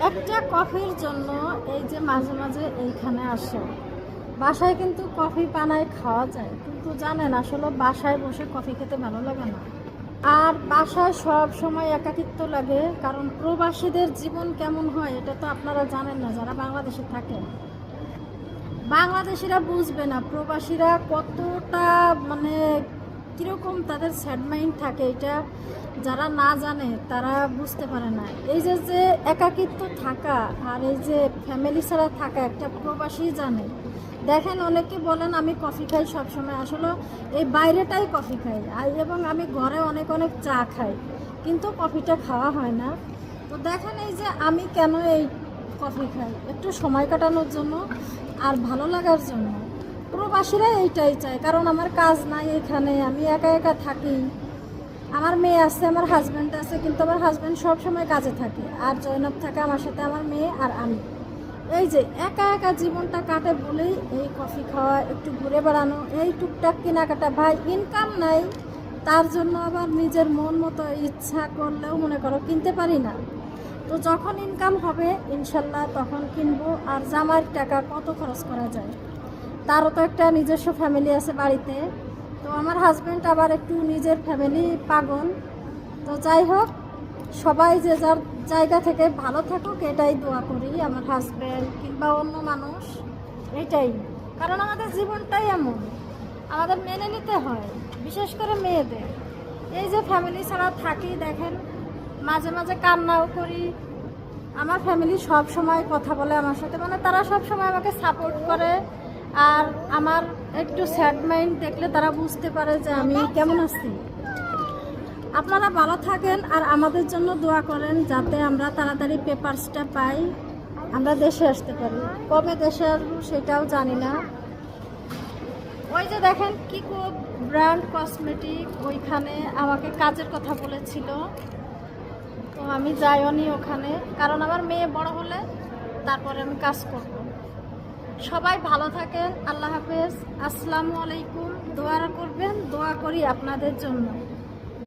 একটা কফির জন্য এই যে মাঝে মাঝে এইখানে আসে। বাসায় কিন্তু কফি বানায় খাওয়া যায়, কিন্তু জানেন আসলে বাসায় বসে কফি খেতে ভালো লাগে না। আর বাসায় সব সময় একাকিত্ব লাগে, কারণ প্রবাসীদের জীবন কেমন হয় এটা তো আপনারা জানেন না। যারা বাংলাদেশে থাকেন, বাংলাদেশিরা বুঝবে না প্রবাসীরা কতটা মানে কীরকম তাদের স্যাড মাইন্ড থাকে। এটা যারা না জানে তারা বুঝতে পারে না। এই যে যে একাকিত্ব থাকা আর এই যে ফ্যামিলি ছাড়া থাকা একটা প্রবাসী জানে। দেখেন অনেকে বলেন আমি কফি খাই সবসময়, আসলে এই বাইরেটাই কফি খাই এবং আমি ঘরে অনেক অনেক চা খাই, কিন্তু কফিটা খাওয়া হয় না। তো দেখেন এই যে আমি কেন এই কফি খাই, একটু সময় কাটানোর জন্য আর ভালো লাগার জন্য। প্রবাসীরা এইটাই চায়, কারণ আমার কাজ নাই এখানে, আমি একা একা থাকি। আমার মেয়ে আছে, আমার হাজব্যান্ড আছে, কিন্তু আমার হাজব্যান্ড সবসময় কাজে থাকে, আর জয়নব থাকে আমার সাথে, আমার মেয়ে আর আমি। এই যে একা একা জীবনটা কাটে বলেই এই কফি খাওয়া, একটু ঘুরে বেড়ানো, এই টুকটাক কেনাকাটা। ভাই ইনকাম নাই, তার জন্য আবার নিজের মন মতো ইচ্ছা করলেও মনে করো কিনতে পারি না। তো যখন ইনকাম হবে ইনশাল্লাহ তখন কিনবো। আর জামার টাকা কত খরচ করা যায়, তারও তো একটা নিজস্ব ফ্যামিলি আছে বাড়িতে। তো আমার হাজব্যান্ড আবার একটু নিজের ফ্যামিলি পাগল। তো যাই হোক, সবাই যে যার জায়গা থেকে ভালো থাকুক এটাই দোয়া করি, আমার হাজব্যান্ড কিংবা অন্য মানুষ। এটাই, কারণ আমাদের জীবনটাই এমন, আমাদের মেনে নিতে হয়, বিশেষ করে মেয়েদের। এই যে ফ্যামিলি ছাড়া থাকি, দেখেন মাঝে মাঝে কান্নাও করি। আমার ফ্যামিলি সব সময় কথা বলে আমার সাথে, মানে তারা সব সময় আমাকে সাপোর্ট করে। আর আমার একটু স্যাড মাইন্ড দেখলে তারা বুঝতে পারে যে আমি কেমন আছি। আপনারা ভালো থাকেন আর আমাদের জন্য দোয়া করেন, যাতে আমরা তাড়াতাড়ি পেপারসটা পাই, আমরা দেশে আসতে পারি। কবে দেশে আসবো সেটাও জানি না। ওই যে দেখেন কিকো ব্র্যান্ড কসমেটিক, ওইখানে আমাকে কাজের কথা বলেছিল, তো আমি যাইওনি ওখানে, কারণ আমার মেয়ে বড় হলে তারপরে আমি কাজ করব। সবাই ভালো থাকেন, আল্লাহ হাফেজ, আসসালামু আলাইকুম। দোয়া করবেন, দোয়া করি আপনাদের জন্য।